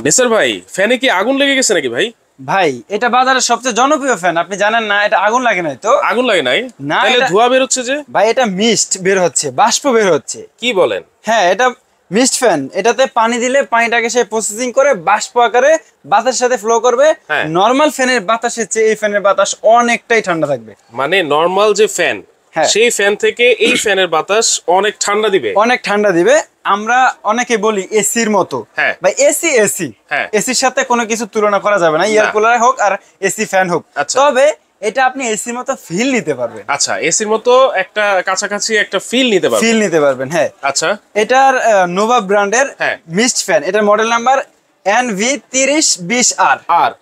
নেসার ভাই, ফ্যানে কি আগুন লেগে গেছে নাকি ভাই? ভাই এটা বাজারের সবচেয়ে জনপ্রিয় ফ্যান, আপনি জানেন না? এটা আগুন লাগে নাই তো? আগুন লাগে নাই? না, তাহলে ধোঁয়া বের হচ্ছে যে? ভাই এটা মিস্ট বের হচ্ছে, বাষ্প বের হচ্ছে। কি বলেন? হ্যাঁ, এটা মিস্ট ফ্যান। এটাতে পানি দিলে পানিটাকে সে প্রসেসিং করে বাষ্প আকারে বাতাসের সাথে ফ্লো করবে। নরমাল ফ্যানের বাতাসের চেয়ে এই ফ্যানের বাতাস অনেকটাই ঠান্ডা থাকবে। মানে নরমাল যে ফ্যান, সেই ফ্যান থেকে এই ফ্যানের বাতাস অনেক ঠান্ডা দিবে? অনেক ঠান্ডা দিবে। আমরা অনেকে বলি এসির মতো, ভাই এসি এসি এসির সাথে কোনো কিছু তুলনা করা যাবে না, এয়ার কুলার হোক আর এসি ফ্যান হোক। তবে এটা আপনি এসির মতো ফিল নিতে পারবেন। আচ্ছা, এসির মতো একটা কাছাকাছি একটা ফিল নিতে পারবেন। হ্যাঁ, আচ্ছা। এটার নোভা ব্র্যান্ডের মিস্ট ফ্যান, এটার মডেল নাম্বার NV3020R।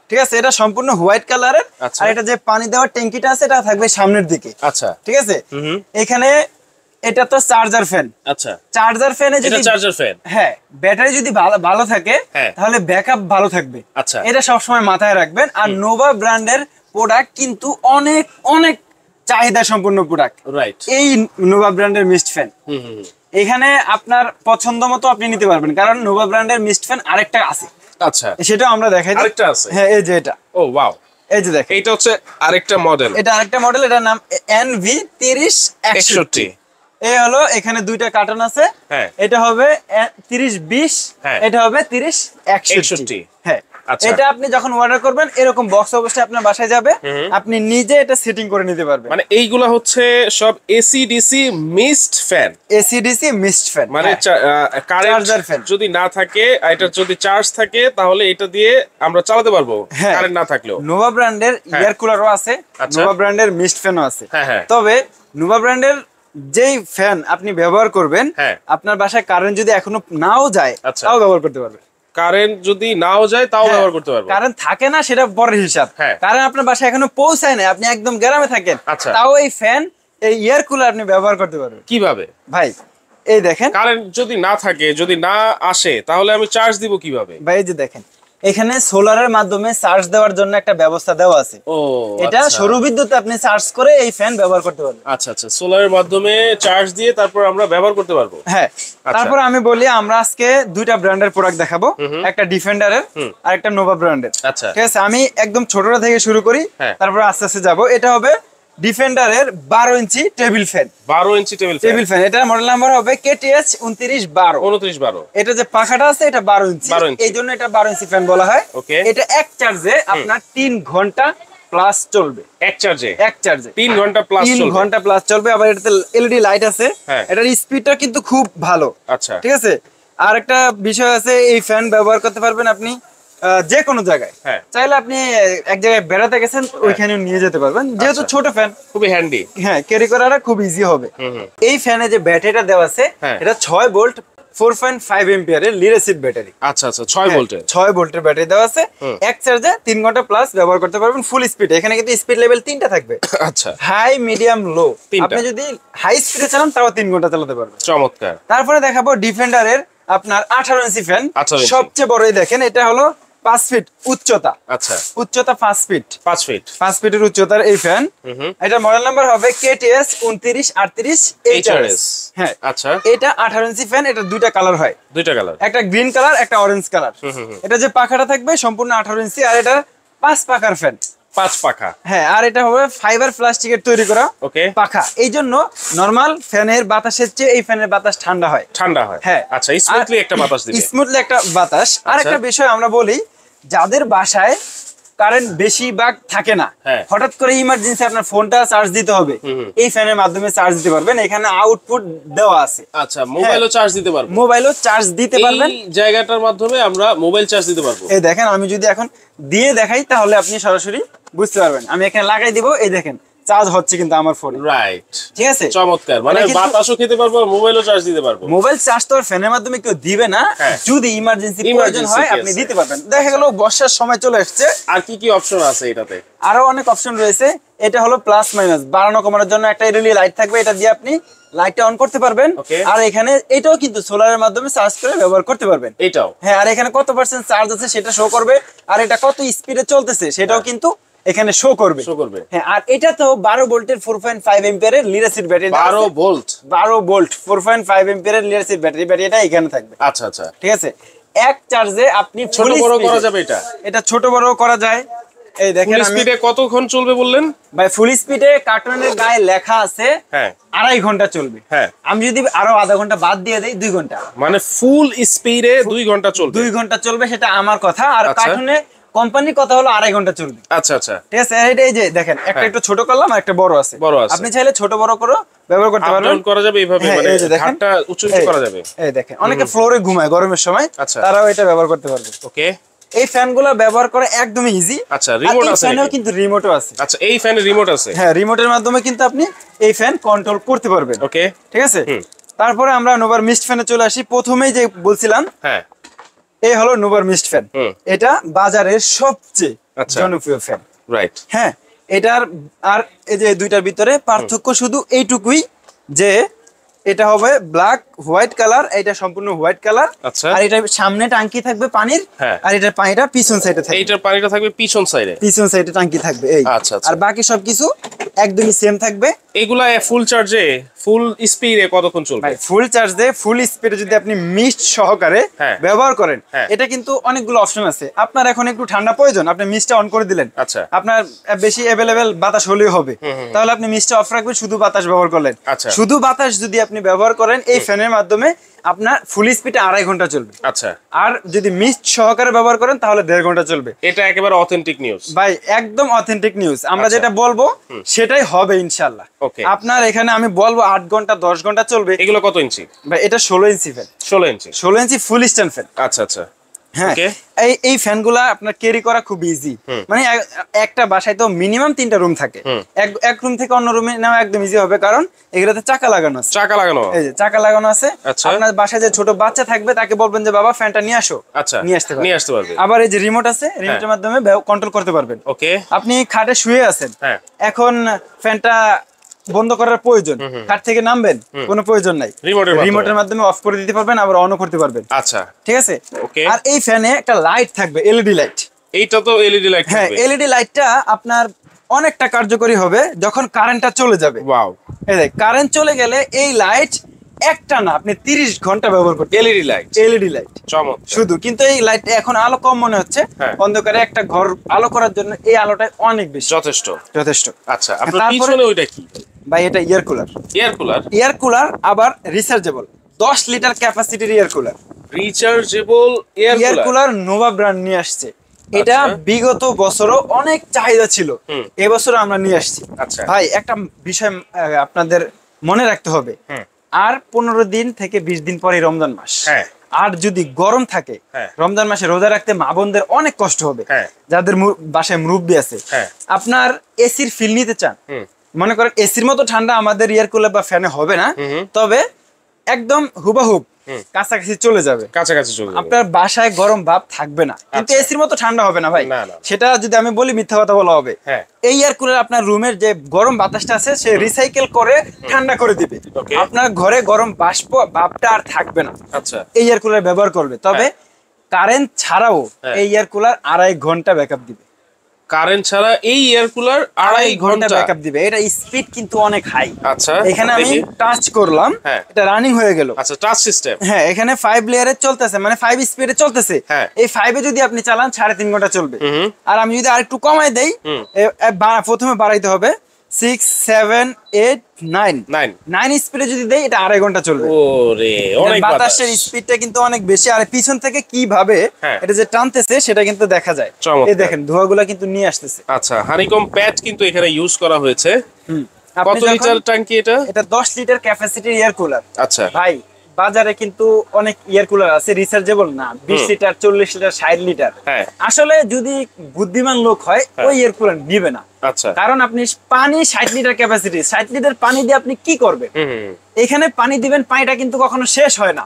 ঠিক আছে, এটা সম্পূর্ণ হোয়াইট কালারের। আর এটা যে পানি দেওয়ার ট্যাঙ্কিটা আছে এটা থাকবে সামনের দিকে। আচ্ছা, ঠিক আছে। এখানে এটা তো চার্জার ফ্যান। আচ্ছা, চার্জার ফ্যানে যদি চার্জার ফ্যান, হ্যাঁ, ব্যাটারি যদি ভালো থাকে তাহলে ব্যাকআপ ভালো থাকবে। আচ্ছা, এটা সবসময় মাথায় রাখবেন। আর নোভা ব্র্যান্ডের প্রোডাক্ট কিন্তু অনেক অনেক চাহিদা সম্পন্ন প্রোডাক্ট। রাইট, এই নোভা ব্র্যান্ডের মিস্ট ফ্যান এখানে আপনার পছন্দ মতো আপনি নিতে পারবেন, কারণ নোভা ব্র্যান্ডের মিস্ট ফ্যান আরেকটা আছে। আচ্ছা, সেটা আমরা দেখাই। আরেকটা আছে? হ্যাঁ, এই যে এটা। ও ওয়াও, এই যে দেখেন, এটা হচ্ছে আরেকটা মডেল। এটা আরেকটা মডেল, এটার নাম NV3061। এই হলো, এখানে দুইটা কার্টন আছে। এটা হবে 3020, এটা হবে 3061। হ্যাঁ, এটা আপনি যখন অর্ডার করবেন এরকম বক্স অবস্থায় আপনার বাসায় যাবে, আপনি নিজে এটা সেটিং করে নিতে পারবেন। মানে এইগুলা হচ্ছে সব AC DC mist fan. AC DC mist fan মানে চার্জার ফ্যান যদি না থাকে, এটা যদি চার্জ থাকে তাহলে এটা দিয়ে আমরা চালাতে পারবো, কারেন্ট না থাকলেও। নোভা ব্র্যান্ডের এয়ার কুলারও আছে, নোভা ব্র্যান্ডের মিস্ট ফ্যানও আছে। তবে নোভা ব্র্যান্ডের যেই ফ্যান আপনি ব্যবহার করবেন, আপনার বাসায় কারেন্ট যদি এখনো নাও যায় তাও ব্যবহার করতে পারবেন। কারেন্ট যদি নাও যায় তাও ব্যবহার করতে পারবেন। কারেন্ট থাকে না সেটা পরের হিসাব। কারেন্ট আপনার বাসায় এখনো পৌঁছায় না, আপনি একদম গ্রামে থাকেন, তাও এই ফ্যান, এই এয়ার কুলার আপনি ব্যবহার করতে পারবেন। কিভাবে ভাই? এই দেখেন, কারেন্ট যদি না থাকে, যদি না আসে, তাহলে আমি চার্জ দিব কিভাবে? ভাই এই যে দেখেন, এখানে সোলারের মাধ্যমে চার্জ দেওয়ার জন্য একটা ব্যবস্থা দেওয়া আছে। এটা সৌর বিদ্যুতে আপনি চার্জ করে এই ফ্যান ব্যবহার করতে পারবেন। আচ্ছা আচ্ছা, সোলারের মাধ্যমে চার্জ দিয়ে তারপর আমরা ব্যবহার করতে পারবো। হ্যাঁ, তারপর আমি বলি, আমরা আজকে দুইটা ব্র্যান্ডের প্রোডাক্ট দেখাবো, একটা ডিফেন্ডারের আর একটা নোভা ব্র্যান্ডের। আচ্ছা, ঠিক আছে, আমি একদম ছোটটা থেকে শুরু করি, তারপর আস্তে আস্তে যাবো। এটা হবে ডিফেন্ডারের 12 ইঞ্চি টেবিল ফ্যান। 12 ইঞ্চি টেবিল ফ্যান। এটা মডেল নাম্বার হবে KTH 2912। এটা যে পাখাটা আছে এটা 12 ইঞ্চি, এই জন্য এটা 12 ইঞ্চি ফ্যান বলা হয়। এটা এক চার্জে আপনার 3 ঘন্টা প্লাস চলবে। এক চার্জে 3 ঘন্টা প্লাস চলবে। 3 ঘন্টা প্লাস চলবে। আবার এটাতে এলইডি লাইট আছে। এটার স্পিডটা কিন্তু খুব ভালো। আচ্ছা, ঠিক আছে। আর একটা বিষয় আছে, এই ফ্যান ব্যবহার করতে পারবেন আপনি যে কোনো জায়গায়। চাইলে আপনি এক জায়গায় বেড়াতে গেছেন, ওইখানে নিয়ে যেতে পারবেন, যেহেতু ছোট ফ্যান, খুবই হ্যান্ডি। হ্যাঁ, ক্যারি করাটা খুব ইজি হবে। এই ফ্যানে যে ব্যাটারিটা দেওয়া আছে, এটা 6 ভোল্ট 4.5 এম্পিয়ারের লিড অ্যাসিড ব্যাটারি। আচ্ছা আচ্ছা, 6 ভোল্টের ব্যাটারি দেওয়া আছে। এক চার্জে 3 ঘন্টা প্লাস ব্যবহার করতে পারবেন ফুল স্পিডে। এখানে কিন্তু স্পিড লেভেল 3টা থাকবে। আচ্ছা, হাই, মিডিয়াম, লো। আপনি যদি হাই স্পিডে চালান তাও 3 ঘন্টা চালাতে পারবেন। চমৎকার। তারপরে দেখাবো ডিফেন্ডারের আপনার 18 ইঞ্চি ফ্যান। সবচেয়ে বড়, দেখেন, এটা হলো 5 ফিট উচ্চতা। আচ্ছা, উচ্চতা 5 ফিট। 5 ফিটের উচ্চতার এই ফ্যান। এটা মডেল নাম্বার হবে KTS 2938 HRS। হ্যাঁ, আচ্ছা, এটা 18 ইঞ্চি ফ্যান। এটা দুইটা কালার হয়, একটা গ্রিন কালার, একটা অরেঞ্জ কালার। এটা যে পাখাটা থাকবে সম্পূর্ণ 18 ইঞ্চি, আর এটা 5 পাখার ফ্যান। 5 পাখা। হ্যাঁ, আর এটা হবে ফাইবার প্লাস্টিকের তৈরি করা পাখা। এই জন্য নরমাল ফ্যানের বাতাসের চেয়ে এই ফ্যানের বাতাস ঠান্ডা হয়। হ্যাঁ, আচ্ছা, স্মুথলি একটা বাতাস দিবে। স্মুথলি একটা বাতাস। আর একটা বিষয় আমরা বলি, যাদের বাসায় কারেন্ট বেশি ভাগ থাকে না, হঠাৎ করে ইমার্জেন্সি আপনার ফোনটা চার্জ দিতে হবে, এই ফ্যানের মাধ্যমে চার্জ দিতে পারবেন। এখানে আউটপুট দেওয়া আছে। আচ্ছা, মোবাইলও চার্জ দিতে পারবেন। মোবাইলও চার্জ দিতে পারবেন। এই জায়গাটার মাধ্যমে আমরা মোবাইল চার্জ দিতে পারবো। এই দেখেন, আমি যদি এখন দিয়ে দেখাই তাহলে আপনি সরাসরি বুঝতে পারবেন। আমি এখানে লাগাই দিব, এই দেখেন চার্জ হচ্ছে কিন্তু আমার ফোনে। রাইট, ঠিক আছে, চমৎকার। মানে বাতাসও খেতে পারবো, মোবাইলও চার্জ দিতে পারবো। মোবাইল চার্জ তো আর ফ্যানের মাধ্যমে কেউ দিবে না, যদি ইমার্জেন্সি প্রয়োজন হয় আপনি দিতে পারবেন। দেখা গেল বর্ষার সময় চলে আসছে। আর কি কি অপশন আছে এটাতে? আরো অনেক অপশন রয়েছে। এটা হলো প্লাস মাইনাস, বাড়ানো কমানোর জন্য একটা এলইডি লাইট থাকবে, এটা দিয়ে আপনি লাইটটা অন করতে পারবেন। আর এখানে এটাও কিন্তু সোলারের মাধ্যমে চার্জ করে ব্যবহার করতে পারবেন। এটাও, হ্যাঁ, আর এখানে কত % চার্জ আছে সেটা শো করবে, আর এটা কত স্পিডে চলতেছে সেটাও কিন্তু এখানে শো করবে। হ্যাঁ, আর এটা তো 12 ভোল্টের 4.5 এম্পিয়ারের লিড অ্যাসিড ব্যাটারি। 12 ভোল্ট 4.5 এম্পিয়ারের লিড অ্যাসিড ব্যাটারি, এটা এখানে থাকবে। আচ্ছা আচ্ছা, ঠিক আছে। এক চার্জে আপনি ছোট বড় করা যাবে এটা ছোট বড় করা যায়। এই দেখেন ফুল স্পিডে কতক্ষণ চলবে বললেন ভাই? ফুল স্পিডে কার্টুনের গায়ে লেখা আছে 2.5 ঘন্টা চলবে। আমি যদি আরো আধা ঘন্টা বাদ দিয়ে দেই 2 ঘন্টা, মানে ফুল স্পিডে 2 ঘন্টা চলবে। 2 ঘন্টা চলবে, সেটা আমার কথা। আর কার্টুনে কোম্পানির কথা হলো 2.5 ঘন্টা চলবে। আচ্ছা আচ্ছা, ঠিক আছে। এই যে দেখেন একটা একটু ছোট করলাম আর একটা বড় আছে। আপনি চাইলে ছোট বড় করে ব্যবহার করতে পারবেন। আপডাউন করা যাবে এইভাবে, মানে ঘাটটা উঁচু নিচু করা যাবে। এই দেখেন অনেকে ফ্লোরে ঘুমায় গরমের সময়, তারাও এটা ব্যবহার করতে পারবে। ওকে, এই ফ্যানগুলো ব্যবহার করা একদমই ইজি। আচ্ছা, রিমোট আছে ফ্যানেও কিন্তু রিমোটও আছে। আচ্ছা, এই ফ্যানের রিমোট আছে? হ্যাঁ, রিমোটের মাধ্যমে কিন্তু আপনি এই ফ্যান কন্ট্রোল করতে পারবেন। ওকে, ঠিক আছে। তারপরে আমরা নোভার মিস্ট ফ্যানে চলে আসি। প্রথমেই যে বলছিলাম, এই হলো নোভার মিস্ট ফ্যান। এটা বাজারের সবচেয়ে জনপ্রিয় ফ্যান, রাইট? হ্যাঁ, এটার আর এই যে দুইটার ভিতরে পার্থক্য শুধু এইটুকুই যে এটা হবে ব্ল্যাক হোয়াইট কালার, এটা সম্পূর্ণ হোয়াইট কালার। আর এটা সামনে টাঙ্কি থাকবে পানির, আর এটার পানিটা পিছন সাইডে থাকবে। এইটার পানিটা থাকবে পিছন সাইডে, পিছন সাইডে টাঙ্কি থাকবে এই। আচ্ছা, আর বাকি সবকিছু একদমই সেম থাকবে। এগুলা ফুল চার্জে ফুল স্পিডে কতক্ষণ চলবে? ভাই ফুল চার্জ দিয়ে ফুল স্পিডে যদি আপনি মিস্ট সহকারে ব্যবহার করেন, এটা কিন্তু অনেকগুলো অপশন আছে। আপনার এখন একটু ঠান্ডা প্রয়োজন, আপনি মিস্টটা অন করে দিলেন। আচ্ছা, আপনার বেশি अवेलेबल বাতাস হলেও হবে, তাহলে আপনি মিস্টটা অফ রাখবেন, শুধু বাতাস ব্যবহার করলেন। শুধু বাতাস যদি আপনি ব্যবহার করেন এই ফ্যানের মাধ্যমে, আপনার ফুল স্পিডে 2.5 ঘন্টা চলবে। আচ্ছা, আর যদি মিস্ট সহকারে ব্যবহার করেন তাহলে 1.5 ঘন্টা চলবে। এটা একেবারে অথেন্টিক নিউজ ভাই, একদম অথেন্টিক নিউজ। আমরা যেটা বলবো সেটাই হবে ইনশাআল্লাহ। আপনার এখানে আমি বলবো 8 ঘন্টা 10 ঘন্টা চলবে। এগুলো কত ইঞ্চি? ভাই এটা 16 ইঞ্চি ফ্যান। 16 ইঞ্চি ফুল স্ট্যান্ড ফ্যান। আচ্ছা আচ্ছা, হ্যাঁ, এই ফ্যানগুলা আপনার ক্যারি করা খুব ইজি। মানে একটা বাসায় তো মিনিমাম 3টা রুম থাকে, এক রুম থেকে অন্য রুমে নেওয়া একদম ইজি হবে, কারণ এগুলোতে চাকা লাগানো আছে। এই যে চাকা লাগানো আছে। আপনার বাসায় যে ছোট বাচ্চা থাকবে তাকে বলবেন যে বাবা ফ্যানটা নিয়ে আসো, নিয়ে আসতে পারবে। আবার এই যে রিমোট আছে, রিমোটের মাধ্যমে কন্ট্রোল করতে পারবেন। ওকে, আপনি খাটে শুয়ে আছেন, এখন ফ্যানটা বন্ধ করার প্রয়োজন, খাট থেকে নামবেন, কোনো প্রয়োজন নাই, রিমোটের মাধ্যমে অফ করে দিতে পারবেন, আবার অনও করতে পারবেন। আচ্ছা, ঠিক আছে। আর এই ফ্যানে একটা লাইট থাকবে, এলইডি লাইট। এইটা তো এলইডি লাইট। হ্যাঁ, এলইডি লাইটটা আপনার অনেকটা কার্যকরী হবে যখন কারেন্টটা চলে যাবে। ওয়াও, এই দেখ, কারেন্ট চলে গেলে এই লাইট একটা না আপনি 30 ঘন্টা ব্যবহার করতে। এলইডি লাইট চমৎকার শুধু। কিন্তু এই লাইট এখন আলো কম মনে হচ্ছে, অন্ধকারে একটা ঘর আলো করার জন্য এই আলোটা অনেক বেশি যথেষ্ট। আচ্ছা, আপনার পিছনে ওইটা কি? ভাই এটা এয়ার কুলার আবার রিচার্জেবল 10 লিটার ক্যাপাসিটির এয়ার কুলার নোভা ব্র্যান্ড নিয়ে আসছে। এটা বিগত বছরও অনেক চাহিদা ছিল, এবছর আমরা নিয়ে আসছি। ভাই একটা বিষয় আপনাদের মনে রাখতে হবে, আর 15 দিন থেকে 20 দিন পরে রমজান মাস। আর যদি গরম থাকে, রমজান মাসে রোজা রাখতে মা বোনদের অনেক কষ্ট হবে, যাদের বাসায় মুরব্বি আছে। আপনার এসির ফিল নিতে চান, মনে করেন এসির মতো ঠান্ডা আমাদের এয়ার কুলার বা ফ্যানে হবে না, তবে একদম হুবাহুব কাছাকাছি চলে যাবে। আপনার বাসায় গরম ভাব থাকবে না, কিন্তু এসির মতো ঠান্ডা হবে না ভাই। সেটা যদি আমি বলি মিথ্যা কথা বলা হবে। এই এয়ার কুলার আপনার রুমের যে গরম বাতাসটা আছে সে রিসাইকেল করে ঠান্ডা করে দিবে, আপনার ঘরে গরম ভাবটা আর থাকবে না। আচ্ছা, এই এয়ার কুলার ব্যবহার করবে। তবে কারেন্ট ছাড়াও এই এয়ার কুলার 2.5 ঘন্টা ব্যাকআপ দিবে। কারেন্ট ছাড়া এই এয়ার কুলার 2.5 ঘন্টা ব্যাকআপ দিবে। এটা স্পিড কিন্তু অনেক হাই। আচ্ছা, এখানে আমি টাচ করলাম, এটা রানিং হয়ে গেল। আচ্ছা, টাচ সিস্টেম। হ্যাঁ, এখানে 5 লেয়ারে চলতেছে, মানে 5 স্পিডে চলতেছে। এই 5 এ যদি আপনি চালান 3.5 ঘন্টা চলবে। আর আমি যদি আরেকটু কমাই দেই, প্রথমে বাড়াইতে হবে 6 7 8 9 স্পিডে যদি দেই এটা 2.5 ঘন্টা চলবে। ওরে, অনেক বাতাসের স্পিডটা কিন্তু অনেক বেশি। আর পিছন থেকে কিভাবে এটা যে টানতেছে সেটা কিন্তু দেখা যায়। এই দেখেন ধোঁয়াগুলা কিন্তু নিয়ে আসতেছে। আচ্ছা, হানিকম প্যাড কিন্তু এখানে ইউজ করা হয়েছে। কত লিটার ট্যাঙ্কি এটা? এটা 10 লিটার ক্যাপাসিটির এয়ার কুলার। আচ্ছা ভাই, বাজারে কিন্তু অনেক এয়ার কুলার আছে রিচার্জেবল না, 20 লিটার 40 লিটার 60 লিটার। আসলে যদি বুদ্ধিমান লোক হয় ওই এয়ার কুলার নিবে না। আচ্ছা, কারণ আপনি পানি 60 লিটার ক্যাপাসিটি, 60 লিটার পানি দিয়ে আপনি কি করবেন? এখানে পানি দিবেন, পানিটা কিন্তু কখনো শেষ হয় না।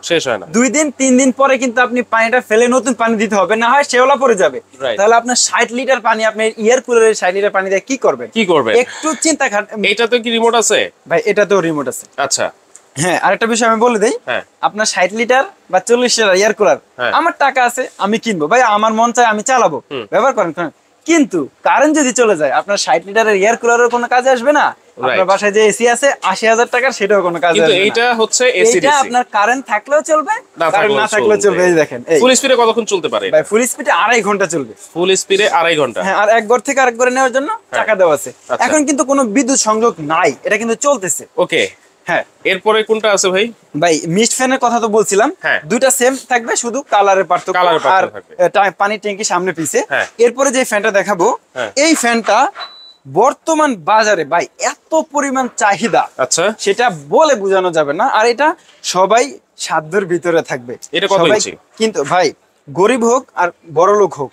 2 দিন 3 দিন পরে কিন্তু আপনি পানিটা ফেলে নতুন পানি দিতে হবে, না হয় শেওলা পড়ে যাবে। তাহলে আপনার 60 লিটার পানি আপনি এয়ার কুলারের 60 লিটার পানি দিয়ে কি করবেন? একটু চিন্তা। এটা তো কি রিমোট আছে? ভাই এটাতেও রিমোট আছে। আচ্ছা, হ্যাঁ, আরেকটা বিষয় আমি বলে দেই, আপনার 60 লিটার বা 40 লিটার এয়ার কুলার আমার টাকা আছে, আমি কিনবো, ভাই আমার মন চায় আমি চালাবো, ব্যবহার করেন। কিন্তু কারেন্ট যদি চলে যায় আপনার 60 লিটারের এয়ার কুলারের কোনো কাজে আসবে না, আপনার বাসায় যে এসি আছে ৮০,০০০ টাকার, সেটাও কোনো কাজ কিন্তু এইটা হচ্ছে এসি এটা আপনার কারেন্ট থাকলেও চলবে, কারেন্ট না থাকলেও চলবে। এই দেখেন, ফুল স্পিডে কতক্ষণ চলতে পারে ভাই? ফুল স্পিডে 2.5 ঘন্টা চলবে। ফুল স্পিডে 2.5 ঘন্টা। হ্যাঁ, আর এক ঘর থেকে আরেক ঘরে নেওয়ার জন্য চাকা দেওয়া আছে। এখন কিন্তু কোনো বিদ্যুৎ সংযোগ নাই, এটা কিন্তু চলতেছে। ওকে, হ্যাঁ। এরপরে কোনটা আছে ভাই? ভাই মিস্ট ফ্যানের কথা তো বলছিলাম, দুইটা সেম থাকবে, শুধু কালারের পার্থক্য আর পানি ট্যাঙ্কি সামনে পিছে। এরপরে যে ফ্যানটা দেখাবো, এই ফ্যানটা বর্তমান বাজারে ভাই এত পরিমাণ চাহিদা, আচ্ছা, সেটা বলে বোঝানো যাবে না। আর এটা সবাই সাধ্যের ভিতরে থাকবে। এটা কত ইঞ্চি? কিন্তু ভাই গরিব হোক আর বড় লোক হোক,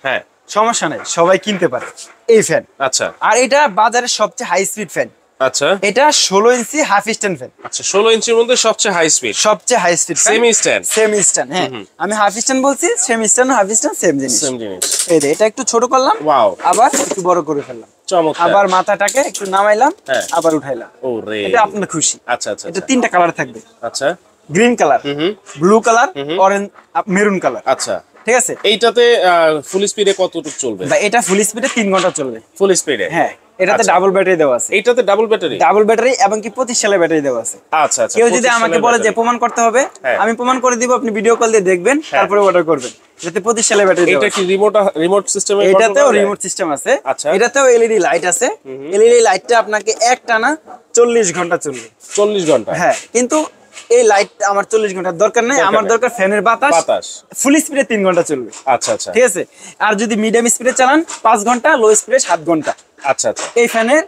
সমস্যা নাই, সবাই কিনতে পারে এই ফ্যান। আচ্ছা, আর এটা বাজারের সবচেয়ে হাই স্পিড ফ্যান। আচ্ছা, এটা 16 ইঞ্চি হাফ স্ট্যান্ড ফ্যান। আচ্ছা, 16 ইঞ্চির মধ্যে সবচেয়ে হাই স্পিড, সবচেয়ে high speed semi stand. Semi stand, হ্যাঁ, আমি হাফ স্ট্যান্ড বলছি, semi stand half stand same জিনিস। এই যে এটা একটু ছোট করলাম, ওয়াও, আবার একটু বড় করে ফেললাম, চমৎকার, আবার মাথাটাকে একটু নামাইলাম, আবার উঠাইলাম। ওরে, এটা আপনার খুশি। আচ্ছা আচ্ছা, এটা তিনটা কালার থাকবে। আচ্ছা, green colour, blue colour, orange, maroon colour. আচ্ছা, ঠিক আছে। এইটাতে ফুল স্পিডে কতটুকু চলবে? এটা ফুল স্পিডে 3 ঘন্টা চলবে। ফুল স্পিডে, হ্যাঁ। এটাতে ডাবল ব্যাটারি দেওয়া আছে। এটাতে ডাবল ব্যাটারি, ডাবল ব্যাটারি এবং কি 25 সেলের ব্যাটারি দেওয়া আছে। আচ্ছা আচ্ছা, কেউ যদি আমাকে বলে যে প্রমাণ করতে হবে, আমি প্রমাণ করে দিব, আপনি ভিডিও কল দিয়ে দেখবেন, তারপরে অর্ডার করবেন। এটাতে 25 সেলের ব্যাটারি দেওয়া আছে। এটা কি রিমোট সিস্টেম? এটাতেও রিমোট সিস্টেম আছে। আচ্ছা, এটাতেও এলইডি লাইট আছে। এলইডি লাইটটা আপনাকে একটানা 40 ঘন্টা চলবে। 40 ঘন্টা, হ্যাঁ। কিন্তু এই লাইটটা আমার 40 ঘন্টার দরকার নাই, আমার দরকার ফ্যানের বাতাস। ফুল স্পিডে 3 ঘন্টা চলবে। আচ্ছা আচ্ছা, ঠিক আছে। আর যদি মিডিয়াম স্পিডে চালান 5 ঘন্টা, লো স্পিডে 7 ঘন্টা। আচ্ছা আচ্ছা, এই ফ্যানের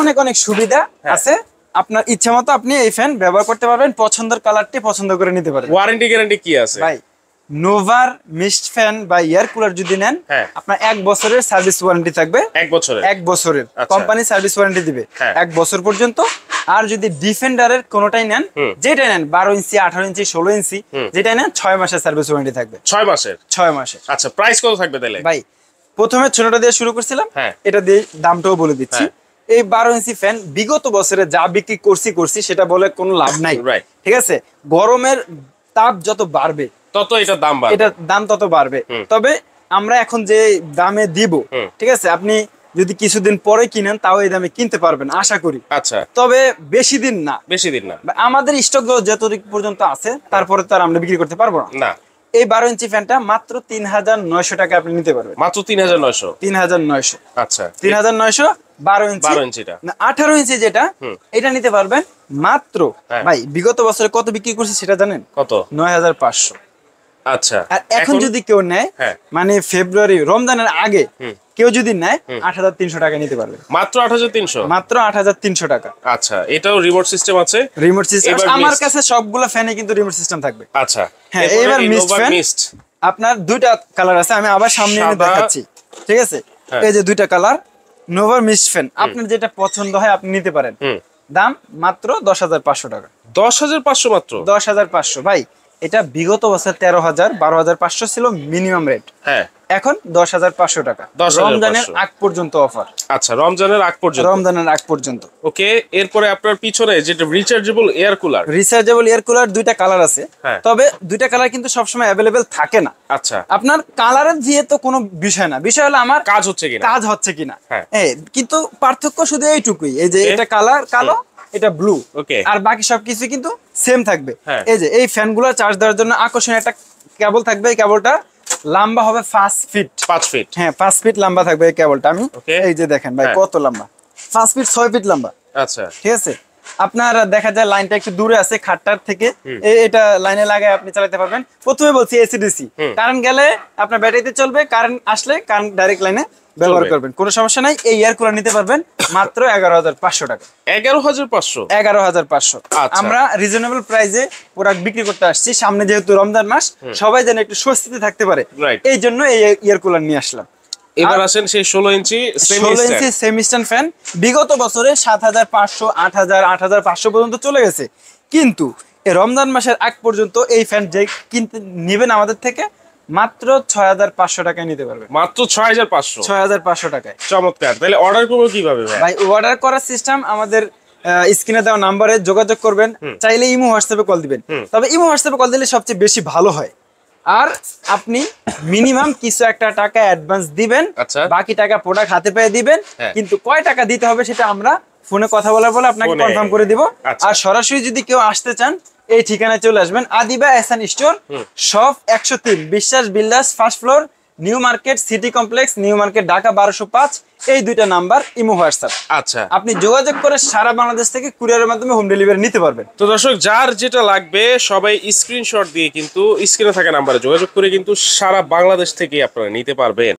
অনেক অনেক সুবিধা আছে। আপনার ইচ্ছা মতো আপনি এই ফ্যান ব্যবহার করতে পারবেন, পছন্দের কালারটি পছন্দ করে নিতে পারবেন। ওয়ারেন্টি গ্যারান্টি কি আছে ভাই? নোভার মিস্ট ফ্যান বা এয়ার কুলার যদি নেন, আপনার 1 বছরের সার্ভিস ওয়ারেন্টি থাকবে। 1 বছরের কোম্পানি সার্ভিস ওয়ারেন্টি দিবে 1 বছর পর্যন্ত। আর যদি ডিফেন্ডারের কোনটাই নেন, যেটাই নেন 12 ইঞ্চি, 18 ইঞ্চি, 16 ইঞ্চি, যেটাই নেন 6 মাসের সার্ভিস ওয়ারেন্টি থাকবে। 6 মাসের? 6 মাসের। আচ্ছা, প্রাইস কত থাকবে তাহলে? ভাই প্রথমে ছোটটা দিয়ে শুরু করছিলাম, এটা দিয়ে দামটাও বলে দিচ্ছি। এই 12 ইঞ্চি ফ্যান বিগত বছরে যা বিক্রি করছি সেটা বলে কোনো লাভ নাই, ঠিক আছে। গরমের তাপ যত বাড়বে তত এটার দাম বাড়বে, এটার দাম তত বাড়বে। তবে আমরা এখন যে দামে দিব, ঠিক আছে, আপনি যদি কিছুদিন পরে কিনেন তাও এই দামে কিনতে পারবেন আশা করি। আচ্ছা, তবে বেশি দিন না, আমাদের স্টক যতটুকু পর্যন্ত আছে, তারপরে তো আর আমরা বিক্রি করতে পারবো না। এই 12 ইঞ্চি ফ্যানটা মাত্র 3900 টাকা আপনি নিতে পারবেন। মাত্র 3900? 3900। আচ্ছা, 3900 12 ইঞ্চিটা না, 18 ইঞ্চি যেটা, এটা নিতে পারবেন মাত্র, ভাই বিগত বছরে কত বিক্রি করছি সেটা জানেন? কত? 9500। আচ্ছা, আর এখন যদি কেউ নেয়, মানে ফেব্রুয়ারি রমজানের আগে কেউ যদি নেয় 8300 টাকা নিতে পারবে। মাত্র 8300? মাত্র 8300 টাকা। আচ্ছা, এটাও রিমোট সিস্টেম আছে? রিমোট সিস্টেম আমার কাছে সবগুলো ফ্যানে কিন্তু রিমোট সিস্টেম থাকবে। আচ্ছা, হ্যাঁ। এবার মিস্ট ফ্যান আপনার দুইটা কালার আছে, আমি আবার সামনে এনে দেখাচ্ছি, ঠিক আছে। এই যে দুইটা কালার নোভা মিস্ট ফ্যান, আপনার যেটা পছন্দ হয় আপনি নিতে পারেন। দাম মাত্র 10500 টাকা। 10500 মাত্র? 10500 ভাই। এটা বিগত বছর 13000 12500 ছিল মিনিমাম রেট, হ্যাঁ। এখন 10500 টাকা, রমজানের আগ পর্যন্ত অফার। আচ্ছা, রমজানের আগ পর্যন্ত? রমজানের আগ পর্যন্ত। ওকে, এরপরে আপনার পিছনে যেটা rechargeable air cooler, rechargeable air cooler দুইটা কালার আছে, তবে দুইটা কালার কিন্তু সবসময় অ্যাভেলেবেল থাকে না। আচ্ছা, আপনার কালারের যেহেতু কোনো বিষয় না, বিষয় হলো আমার কাজ হচ্ছে কিনা, হ্যাঁ। কিন্তু পার্থক্য শুধু এইটুকুই, এই যে এটা কালার কালো, এটা ব্লু, আর বাকি সবকিছু কিন্তু সেম থাকবে। এই যে এই ফ্যানগুলো চার্জ দেওয়ার জন্য আকর্ষণীয় একটা কেবল থাকবে। এই কেবলটা লম্বা হবে 5 ফিট। 5 ফিট? হ্যাঁ, 5 ফিট লম্বা থাকবে এই কেবলটা। আমি এই যে দেখেন ভাই কত লম্বা, 5 ফিট 6 ফিট লম্বা। আচ্ছা, ঠিক আছে। আপনার দেখা যায় লাইনটা একটু দূরে আছে খাটটার থেকে, এটা লাইনে লাগায় আপনি চালাতে পারবেন। প্রথমে বলছি এসিডিসি, কারেন্ট গেলে আপনার ব্যাটারিতে চলবে, কারেন্ট আসলে কারেন্ট ডাইরেক্ট লাইনে ব্যবহার করবেন, কোনো সমস্যা নাই। এই এয়ার কুলার নিতে পারবেন মাত্র 11500 টাকা। 11500? 11500। আমরা রিজনেবল প্রাইসে প্রোডাক্ট বিক্রি করতে আসছি, সামনে যেহেতু রমজান মাস, সবাই যেন একটু স্বস্তিতে থাকতে পারে, এই জন্য এই এয়ার কুলার নিয়ে আসলাম। এবার আসেন সেই 16 ইঞ্চি সেমি স্ট্যান্ড ফ্যান। বিগত বছরে 7500 8000 8500 পর্যন্ত চলে গেছে, কিন্তু এই রমজান মাসের আগ পর্যন্ত এই ফ্যান যে কিনতে নেবেন আমাদের থেকে মাত্র 6500 টাকায় নিতে পারবে। মাত্র 6500 টাকায়। চমৎকার। তাহলে অর্ডার করব কিভাবে ভাই? অর্ডার করার সিস্টেম আমাদের স্ক্রিনে দেওয়া নম্বরে যোগাযোগ করবেন, চাইলে ইমো হোয়াটসঅ্যাপে কল দিবেন, তবে ইমো হোয়াটসঅ্যাপে কল দিলে সবচেয়ে বেশি ভালো হয়। আর আপনি মিনিমাম কিছু একটা টাকা অ্যাডভান্স দিবেন, বাকি টাকা প্রোডাক্ট হাতে পেয়ে দিবেন। কিন্তু কয় টাকা দিতে হবে সেটা আমরা ফোনে কথা বলার পরে আপনাকে কনফার্ম করে দিব। আর সরাসরি যদি কেউ আসতে চান এই ঠিকানায় চলে আসবেন, আদিবা এহসান স্টোর, শপ 103, বিশ্বাস builders, first floor, new market, city complex, new market, Dhaka 1205। এই দুইটা নাম্বার, ইমো, হোয়াটসঅ্যাপ। আচ্ছা, আপনি যোগাযোগ করে সারা বাংলাদেশ থেকে কুরিয়ারের মাধ্যমে হোম ডেলিভারি নিতে পারবেন। তো দর্শক, যার যেটা লাগবে সবাই স্ক্রিনশট দিয়ে কিন্তু স্ক্রিনে থাকা নাম্বারে যোগাযোগ করে কিন্তু সারা বাংলাদেশ থেকে আপনারা নিতে পারবেন।